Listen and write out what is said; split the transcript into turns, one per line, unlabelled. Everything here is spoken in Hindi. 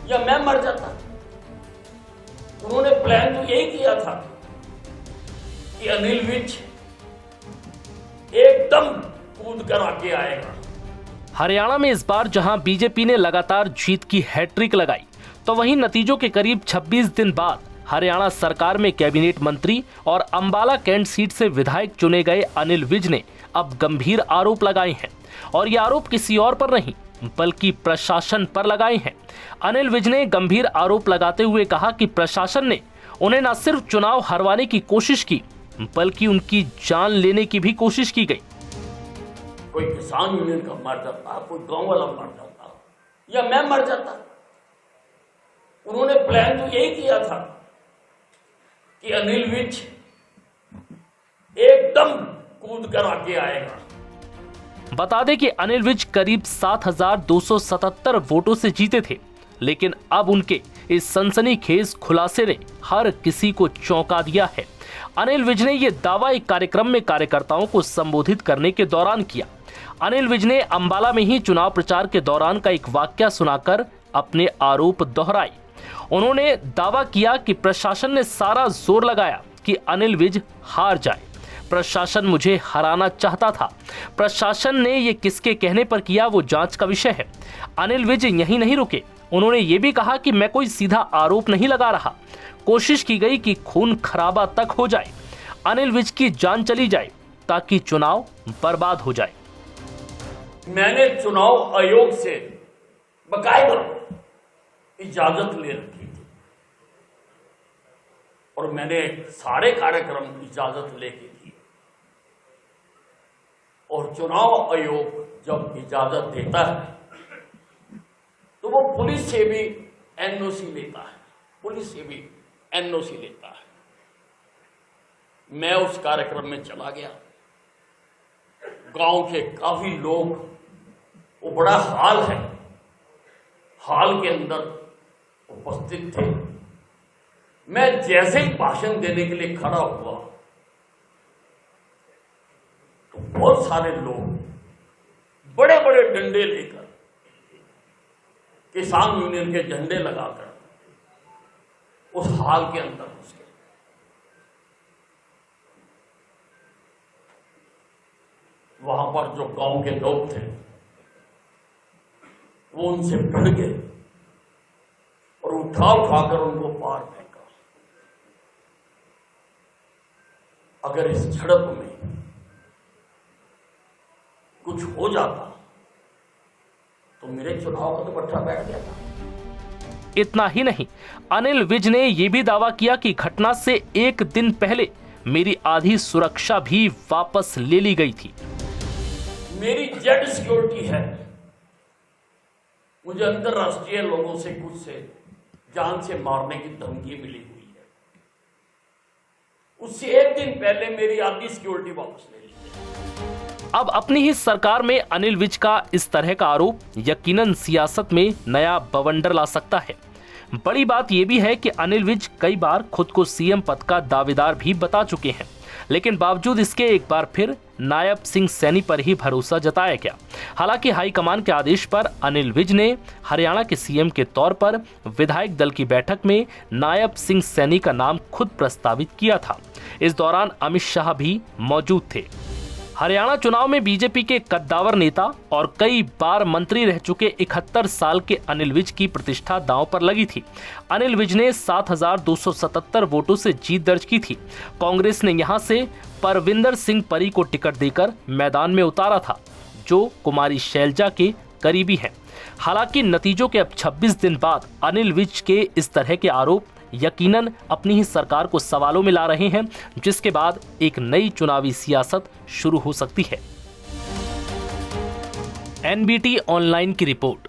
या मैं मर जाता। उन्होंने प्लान तो यही किया था कि अनिल विज एकदम कूद कर आगे आएगा।
हरियाणा में इस बार जहां बीजेपी ने लगातार जीत की हैट्रिक लगाई, तो वहीं नतीजों के करीब 26 दिन बाद हरियाणा सरकार में कैबिनेट मंत्री और अंबाला कैंट सीट से विधायक चुने गए अनिल विज ने अब गंभीर आरोप लगाए हैं। और ये आरोप किसी और पर नहीं बल्कि प्रशासन पर लगाए हैं। अनिल विज ने गंभीर आरोप लगाते हुए कहा कि प्रशासन ने उन्हें न सिर्फ चुनाव हरवाने की कोशिश की बल्कि उनकी जान लेने की भी कोशिश की गई।
कोई किसान यूनियन का मर जाता, कोई गांव वाला मर जाता या मैं मर जाता। उन्होंने प्लान तो यही किया था कि अनिल विज एकदम कूद कर आगे आएगा।
बता दें कि अनिल विज करीब 7,277 वोटों से जीते थे, लेकिन अब उनके इस सनसनीखेज खुलासे ने हर किसी को चौंका दिया है। अनिल विज ने यह दावा एक कार्यक्रम में कार्यकर्ताओं को संबोधित करने के दौरान किया। अनिल विज ने अंबाला में ही चुनाव प्रचार के दौरान का एक वाकया सुनाकर अपने आरोप दोहराए। उन्होंने दावा किया कि प्रशासन ने सारा जोर लगाया कि अनिल विज हार जाए। प्रशासन मुझे हराना चाहता था। प्रशासन ने ये किसके कहने पर किया वो जांच का विषय है। अनिल विज यहीं नहीं रुके, उन्होंने ये भी कहा कि मैं कोई सीधा आरोप नहीं लगा रहा। कोशिश की गई कि खून खराबा तक हो जाए, अनिल विज की जान चली जाए ताकि चुनाव बर्बाद हो जाए।
मैंने चुनाव आयोग से बकायदा इजाजत ले रखी थी और मैंने सारे कार्यक्रम इजाजत लेके किए। और चुनाव आयोग जब इजाजत देता है तो वो पुलिस से भी एनओसी लेता है, पुलिस से भी एनओसी लेता है। मैं उस कार्यक्रम में चला गया। गांव के काफी लोग, वो बड़ा हाल है, हाल के अंदर उपस्थित थे। मैं जैसे ही भाषण देने के लिए खड़ा हुआ तो बहुत सारे लोग बड़े बड़े डंडे लेकर, किसान यूनियन के झंडे लगाकर उस हाल के अंदर घुस गए। वहां पर जो गांव के लोग थे वो उनसे भिड़ गए और उठाकर उनको पार फेंका। अगर इस झड़प में कुछ हो जाता तो मेरे चुनाव का तो पट्टा बैठ गया था।
इतना ही नहीं, अनिल विज ने यह भी दावा किया कि घटना से एक दिन पहले मेरी आधी सुरक्षा भी वापस ले ली गई थी।
मेरी जेड सिक्योरिटी है। मुझे अंतरराष्ट्रीय लोगों से कुछ से जान से मारने की धमकी मिली हुई है। उससे एक दिन पहले मेरी आधी सिक्योरिटी वापस ले ली।
अब अपनी ही सरकार में अनिल विज का इस तरह का आरोप यकीनन सियासत में नया बवंडर ला सकता है। बड़ी बात यह भी है कि अनिल विज कई बार खुद को सीएम पद का दावेदार भी बता चुके हैं, लेकिन बावजूद इसके एक बार फिर नायब सिंह सैनी पर ही भरोसा जताया गया। हालांकि हाईकमान के आदेश पर अनिल विज ने हरियाणा के सीएम के तौर पर विधायक दल की बैठक में नायब सिंह सैनी का नाम खुद प्रस्तावित किया था। इस दौरान अमित शाह भी मौजूद थे। हरियाणा चुनाव में बीजेपी के कद्दावर नेता और कई बार मंत्री रह चुके 71 साल के अनिल विज की प्रतिष्ठा दांव पर लगी थी। अनिल विज ने 7,277 वोटों से जीत दर्ज की थी। कांग्रेस ने यहां से परविंदर सिंह परी को टिकट देकर मैदान में उतारा था, जो कुमारी शैलजा के करीबी हैं। हालांकि नतीजों के अब 26 दिन बाद अनिल विज के इस तरह के आरोप यकीनन अपनी ही सरकार को सवालों में ला रहे हैं, जिसके बाद एक नई चुनावी सियासत शुरू हो सकती है। एनबीटी ऑनलाइन की रिपोर्ट।